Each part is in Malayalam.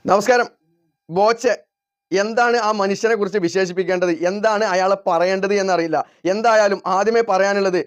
നമസ്കാരം. ബോച്ചെ എന്താണ് ആ മനുഷ്യനെ കുറിച്ച് വിശേഷിപ്പിക്കേണ്ടത്, എന്താണ് അയാളെ പറയേണ്ടത് എന്നറിയില്ല. എന്തായാലും ആദ്യമേ പറയാനുള്ളത്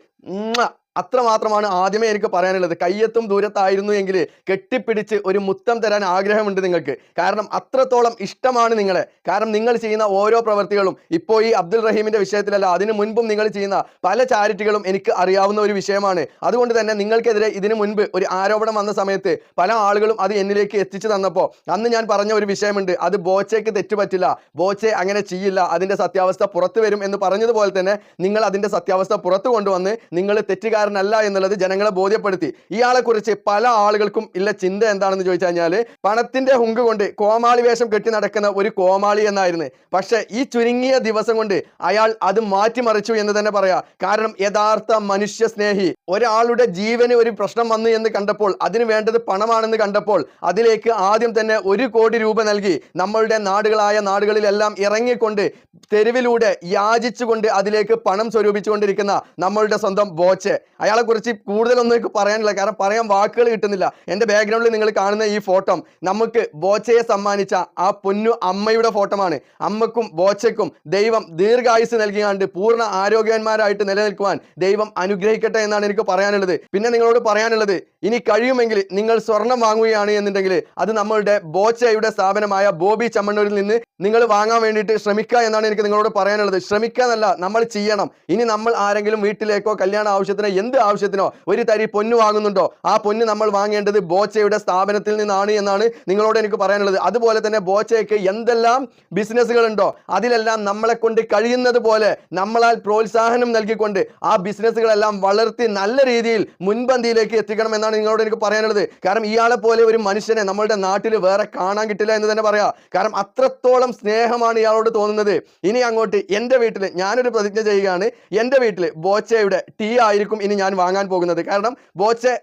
അത്രമാത്രമാണ് ആദ്യമേ എനിക്ക് പറയാനുള്ളത്. കയ്യെത്തും ദൂരത്തായിരുന്നു എങ്കിൽ കെട്ടിപ്പിടിച്ച് ഒരു മുത്തം തരാൻ ആഗ്രഹമുണ്ട് നിങ്ങൾക്ക്. കാരണം അത്രത്തോളം ഇഷ്ടമാണ് നിങ്ങളെ. കാരണം നിങ്ങൾ ചെയ്യുന്ന ഓരോ പ്രവൃത്തികളും, ഇപ്പോൾ ഈ അബ്ദുൽ റഹീമിന്റെ വിഷയത്തിലല്ല, അതിനു മുൻപും നിങ്ങൾ ചെയ്യുന്ന പല ചാരിറ്റികളും എനിക്ക് അറിയാവുന്ന ഒരു വിഷയമാണ്. അതുകൊണ്ട് തന്നെ നിങ്ങൾക്കെതിരെ ഇതിനു മുൻപ് ഒരു ആരോപണം വന്ന സമയത്ത് പല ആളുകളും അത് എന്നിലേക്ക് എത്തിച്ചു തന്നപ്പോൾ അന്ന് ഞാൻ പറഞ്ഞ ഒരു വിഷയമുണ്ട്. അത് ബോച്ചയ്ക്ക് തെറ്റുപറ്റില്ല, ബോച്ചെ അങ്ങനെ ചെയ്യില്ല, അതിന്റെ സത്യാവസ്ഥ പുറത്തു വരും എന്ന് പറഞ്ഞതുപോലെ തന്നെ നിങ്ങൾ അതിന്റെ സത്യാവസ്ഥ പുറത്തു കൊണ്ടുവന്ന് നിങ്ങൾ തെറ്റുകാരനല്ല എന്നുള്ളത് ജനങ്ങളെ ബോധ്യപ്പെടുത്തി. ഇയാളെ കുറിച്ച് പല ആളുകൾക്കും ഇല്ല ചിന്ത എന്താണെന്ന് ചോദിച്ചു കഴിഞ്ഞാൽ, പണത്തിന്റെ ഹുങ്ക് കൊണ്ട് കോമാളി വേഷം കെട്ടി നടക്കുന്ന ഒരു കോമാളി എന്നായിരുന്നു. പക്ഷെ ഈ ചുരുങ്ങിയ ദിവസം കൊണ്ട് അയാൾ അത് മാറ്റിമറിച്ചു എന്ന് തന്നെ പറയാം. കാരണം യഥാർത്ഥ മനുഷ്യ സ്നേഹി, ഒരാളുടെ ജീവന് ഒരു പ്രശ്നം വന്നു എന്ന് കണ്ടപ്പോൾ, അതിന് വേണ്ടത് പണമാണെന്ന് കണ്ടപ്പോൾ അതിലേക്ക് ആദ്യം തന്നെ 1 കോടി രൂപ നൽകി നമ്മളുടെ നാടുകളിലെല്ലാം ഇറങ്ങിക്കൊണ്ട് തെരുവിലൂടെ യാചിച്ചുകൊണ്ട് അതിലേക്ക് പണം സ്വരൂപിച്ചുകൊണ്ടിരിക്കുന്ന നമ്മളുടെ സ്വന്തം ബോച്ചെ. അയാളെ കുറിച്ച് കൂടുതലൊന്നും എനിക്ക് പറയാനില്ല, കാരണം പറയാൻ വാക്കുകൾ കിട്ടുന്നില്ല. എൻ്റെ ബാക്ക്ഗ്രൗണ്ടിൽ നിങ്ങൾ കാണുന്ന ഈ ഫോട്ടോ നമുക്ക് ബോച്ചയെ സമ്മാനിച്ച ആ പൊന്നു അമ്മയുടെ ഫോട്ടോമാണ്. അമ്മക്കും ബോച്ചയ്ക്കും ദൈവം ദീർഘായുസ് നൽകിയാണ്ട് പൂർണ്ണ ആരോഗ്യവാന്മാരായിട്ട് നിലനിൽക്കുവാൻ ദൈവം അനുഗ്രഹിക്കട്ടെ എന്നാണ് എനിക്ക് പറയാനുള്ളത്. പിന്നെ നിങ്ങളോട് പറയാനുള്ളത്, ഇനി കഴിയുമെങ്കിൽ നിങ്ങൾ സ്വർണം വാങ്ങുകയാണ് എന്നുണ്ടെങ്കിൽ അത് നമ്മളുടെ ബോച്ചയുടെ സ്ഥാപനമായ ബോബി ചമ്മണ്ണൂരിൽ നിന്ന് നിങ്ങൾ വാങ്ങാൻ വേണ്ടിയിട്ട് ശ്രമിക്കുക എന്നാണ് എനിക്ക് നിങ്ങളോട് പറയാനുള്ളത്. ശ്രമിക്കാന്നല്ല, നമ്മൾ ചെയ്യണം. ഇനി നമ്മൾ ആരെങ്കിലും വീട്ടിലേക്കോ കല്യാണ ആവശ്യത്തിനോ എന്ത് ആവശ്യത്തിനോ ഒരു തരി പൊന്ന് വാങ്ങുന്നുണ്ടോ, ആ പൊന്ന് നമ്മൾ വാങ്ങേണ്ടത് ബോച്ചയുടെ സ്ഥാപനത്തിൽ നിന്നാണ് എന്നാണ് നിങ്ങളോട് എനിക്ക് പറയാനുള്ളത്. അതുപോലെ തന്നെ ബോച്ചയ്ക്ക് എന്തെല്ലാം ബിസിനസ്സുകൾ ഉണ്ടോ അതിലെല്ലാം നമ്മളെ കൊണ്ട് കഴിയുന്നത് പോലെ നമ്മളാൽ പ്രോത്സാഹനം നൽകിക്കൊണ്ട് ആ ബിസിനസ്സുകളെല്ലാം വളർത്തി നല്ല രീതിയിൽ മുൻപന്തിയിലേക്ക് എത്തിക്കണം എന്നാണ് നിങ്ങളോട് എനിക്ക് പറയാനുള്ളത്. കാരണം ഇയാളെ പോലെ ഒരു മനുഷ്യനെ നമ്മളുടെ നാട്ടിൽ വേറെ കാണാൻ കിട്ടില്ല എന്ന് തന്നെ പറയാം. കാരണം അത്രത്തോളം സ്നേഹമാണ് ഇയാളോട് തോന്നുന്നത്. ഇനി അങ്ങോട്ട് എൻ്റെ വീട്ടിൽ ഞാനൊരു പ്രതിജ്ഞ ചെയ്യുകയാണ്. എൻ്റെ വീട്ടിൽ ബോച്ചയുടെ ടീ ആയിരിക്കും ഇനി ഞാൻ വാങ്ങാൻ പോകുന്നത്. കാരണം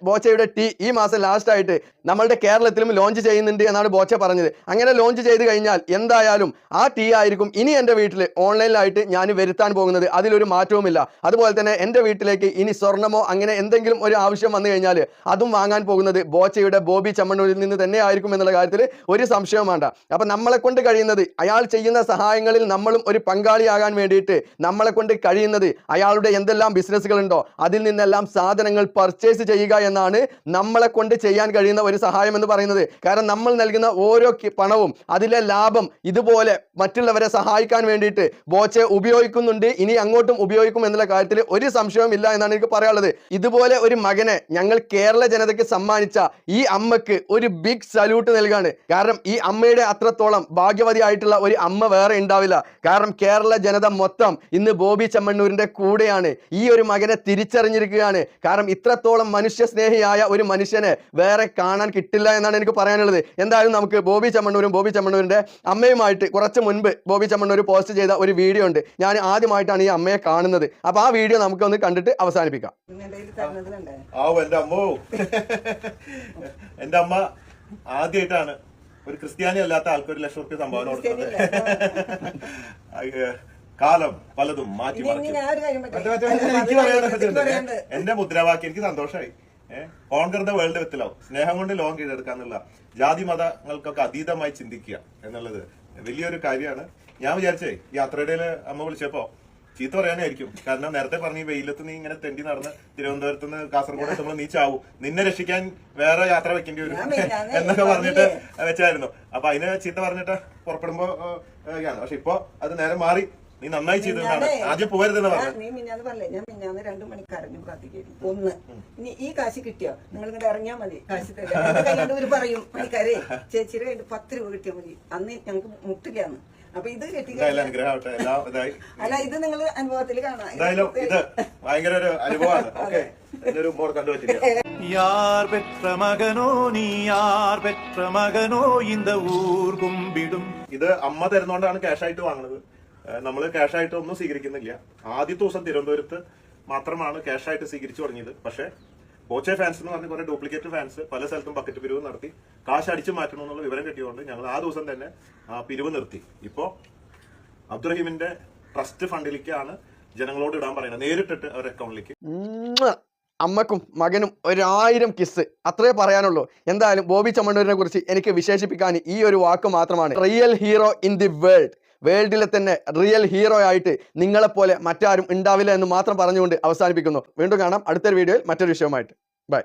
ബോച്ചയുടെ ടീ ഈ മാസം ലാസ്റ്റ് ആയിട്ട് നമ്മളുടെ കേരളത്തിലും ലോഞ്ച് ചെയ്യുന്നുണ്ട് എന്നാണ് ബോച്ച പറഞ്ഞത്. അങ്ങനെ ലോഞ്ച് ചെയ്ത് കഴിഞ്ഞാൽ എന്തായാലും ആ ടീ ആയിരിക്കും ഇനി എൻ്റെ വീട്ടിൽ ഓൺലൈനിലായിട്ട് ഞാൻ വരുത്താൻ പോകുന്നത്. അതിലൊരു മാറ്റവുമില്ല. അതുപോലെ തന്നെ എൻ്റെ വീട്ടിലേക്ക് ഇനി സ്വർണമോ അങ്ങനെ എന്തെങ്കിലും ഒരു ആവശ്യം വന്നു കഴിഞ്ഞാൽ അതും വാങ്ങാൻ പോകുന്നത് ബോച്ചയുടെ ബോബി ചമ്മണ്ണൂരിൽ നിന്ന് തന്നെ ആയിരിക്കും എന്നുള്ള കാര്യത്തിൽ ഒരു സംശയവും വേണ്ട. അപ്പൊ നമ്മളെ കൊണ്ട് കഴിയുന്നത്, അയാൾ ചെയ്യുന്ന സഹായങ്ങളിൽ നമ്മളും ഒരു പങ്കാളിയാകാൻ വേണ്ടിയിട്ട് നമ്മളെ കൊണ്ട് കഴിയുന്നത്, അയാളുടെ എന്തെല്ലാം ബിസിനസ്സുകൾ ഉണ്ടോ അതിൽ നിന്നെല്ലാം സാധനങ്ങൾ പർച്ചേസ് ചെയ്യുക എന്നാണ് നമ്മളെ കൊണ്ട് ചെയ്യാൻ കഴിയുന്ന ഒരു സഹായം എന്ന് പറയുന്നത്. കാരണം നമ്മൾ നൽകുന്ന ഓരോ പണവും അതിലെ ലാഭം ഇതുപോലെ മറ്റുള്ളവരെ സഹായിക്കാൻ വേണ്ടിയിട്ട് ബോച്ചെ ഉപയോഗിക്കുന്നുണ്ട്, ഇനി അങ്ങോട്ടും ഉപയോഗിക്കും എന്നുള്ള കാര്യത്തിൽ ഒരു സംശയവും ഇല്ല എന്നാണ് എനിക്ക് പറയാനുള്ളത്. ഇതുപോലെ ഒരു മകനെ ഞങ്ങൾ കേരള ജനതയ്ക്ക് സമ്മാനിച്ച ഈ അമ്മക്ക് ഒരു ബിഗ് സല്യൂട്ട് നൽകാണ്. കാരണം ഈ അമ്മയുടെ അത്രത്തോളം ഭാഗ്യവതി ആയിട്ടുള്ള ഒരു അമ്മ വേറെ ഉണ്ടാവില്ല. കാരണം കേരള ജനത മൊത്തം ഇന്ന് ബോബി ചമ്മണ്ണൂരിന്റെ കൂടെയാണ്. ഈ ഒരു മകനെ തിരിച്ചറിഞ്ഞിരിക്കുകയാണ്. കാരണം ഇത്രത്തോളം മനുഷ്യ സ്നേഹിയായ ഒരു മനുഷ്യനെ വേറെ കാണാൻ കിട്ടില്ല എന്നാണ് എനിക്ക് പറയാനുള്ളത്. എന്തായാലും നമുക്ക് ബോബി ചമ്മണ്ണൂരിന്റെ അമ്മയുമായിട്ട് കുറച്ച് മുൻപ് ബോബി ചമ്മണ്ണൂർ പോസ്റ്റ് ചെയ്ത ഒരു വീഡിയോ ഉണ്ട്. ഞാൻ ആദ്യമായിട്ടാണ് ഈ അമ്മയെ കാണുന്നത്. അപ്പൊ ആ വീഡിയോ നമുക്കൊന്ന് കണ്ടിട്ട് അവസാനിപ്പിക്കാം. എന്റെ അമ്മ ആദ്യമായിട്ടാണ് ഒരു ക്രിസ്ത്യാനി അല്ലാത്ത ആൾക്ക് 1 ലക്ഷം റുപ്യ സംഭാവന കൊടുക്കുന്നത്. കാലം പലതും മാറ്റി എന്റെ മുദ്രാവാക്യം എനിക്ക് സന്തോഷമായി. Conquer the world with love, സ്നേഹം കൊണ്ട് ലോകം കീഴടക്കാന്നുള്ള, ജാതി മതങ്ങൾക്കൊക്കെ അതീതമായി ചിന്തിക്കുക എന്നുള്ളത് വലിയൊരു കാര്യമാണ്. ഞാൻ വിചാരിച്ചേ ഈ യാത്രയുടെ അമ്മ വിളിച്ചപ്പോ ചീത്ത പറയാനായിരിക്കും. കാരണം നേരത്തെ പറഞ്ഞ ഈ വെയിലത്ത് നീ ഇങ്ങനെ തെണ്ടി നടന്ന് തിരുവനന്തപുരത്ത് നിന്ന് കാസർഗോഡ് എത്തുമ്പോൾ നീ ചാവും, നിന്നെ രക്ഷിക്കാൻ വേറെ യാത്ര വെക്കേണ്ടി വരും എന്നൊക്കെ പറഞ്ഞിട്ട് വെച്ചായിരുന്നു. അപ്പൊ അതിന് ചീത്ത പറഞ്ഞിട്ട് പുറപ്പെടുമ്പോ പക്ഷെ ഇപ്പൊ അത് നേരെ മാറി. നീ നന്നായി ചെയ്തതാണ്. ആദ്യം പോകരുതെന്ന് പറഞ്ഞു. നീ മിഞ്ഞാന്ന് പറഞ്ഞേ, ഞാൻ മിഞ്ഞാന്ന് 2 മണിക്കാരന് പ്രാർത്ഥിക്കായിരുന്നു. ഒന്ന്, ഇനി ഈ കാശ് കിട്ടിയോ നിങ്ങൾ ഇങ്ങോട്ട് ഇറങ്ങിയാൽ മതി, കാശ് തരാം പറയും പണിക്കാരെ ചേച്ചിയുടെ 10 രൂപ കിട്ടിയാൽ മതി, അന്ന് ഞങ്ങൾക്ക് മുട്ടില്ലാന്ന്. അപ്പൊ ഇത് അല്ല, ഇത് നിങ്ങൾ അനുഭവത്തിൽ കാണാം. ഇത് ഭയങ്കര ഒരു അനുഭവമാണ്. யார் பெற்ற மகனோ நீ யார் பெற்ற மகனோ இந்த ஊர் கும்பிடும். ഇത് അമ്മ തരുന്നോണ്ടാണ് ക്യാഷ് ആയിട്ട് വാങ്ങുന്നത്. നമ്മള് ക്യാഷ് ആയിട്ട് ഒന്നും സ്വീകരിക്കുന്നില്ല. ആദ്യത്തെ ദിവസം തിരുവനന്തപുരത്ത് മാത്രമാണ് ക്യാഷ് ആയിട്ട് സ്വീകരിച്ചു തുടങ്ങിയത്. പക്ഷെ ബോച്ചെ ഫാൻസ് എന്ന് പറഞ്ഞ കുറെ ഡ്യൂപ്ലിക്കേറ്റ് ഫാൻസ് പല സ്ഥലത്തും ബക്കറ്റ് പിരിവ് നടത്തി കാശ് അടിച്ചു മാറ്റണം എന്നുള്ള വിവരം കിട്ടിയതുകൊണ്ട് ഞങ്ങൾ ആ ദിവസം തന്നെ പിരിവ് നിർത്തി. ഇപ്പോ അബ്ദുറഹീമിന്റെ ട്രസ്റ്റ് ഫണ്ടിലേക്കാണ് ജനങ്ങളോട് ഇടാൻ പറയുന്നത്, നേരിട്ടിട്ട് അവരുടെ അക്കൗണ്ടിലേക്ക്. അമ്മക്കും മകനും 1000 കിസ്, അത്രേ പറയാനുള്ളൂ. എന്തായാലും ബോബി ചെമ്മണ്ണൂരിനെ കുറിച്ച് എനിക്ക് വിശേഷിപ്പിക്കാൻ ഈ ഒരു വാക്ക് മാത്രമാണ്. റിയൽ ഹീറോ ഇൻ ദി വേൾഡിലെ തന്നെ റിയൽ ഹീറോ ആയിട്ട് നിങ്ങളെപ്പോലെ മറ്റാരും ഉണ്ടാവില്ല എന്ന് മാത്രം പറഞ്ഞുകൊണ്ട് അവസാനിപ്പിക്കുന്നു. വീണ്ടും കാണാം അടുത്തൊരു വീഡിയോയിൽ മറ്റൊരു വിഷയവുമായിട്ട്. ബൈ.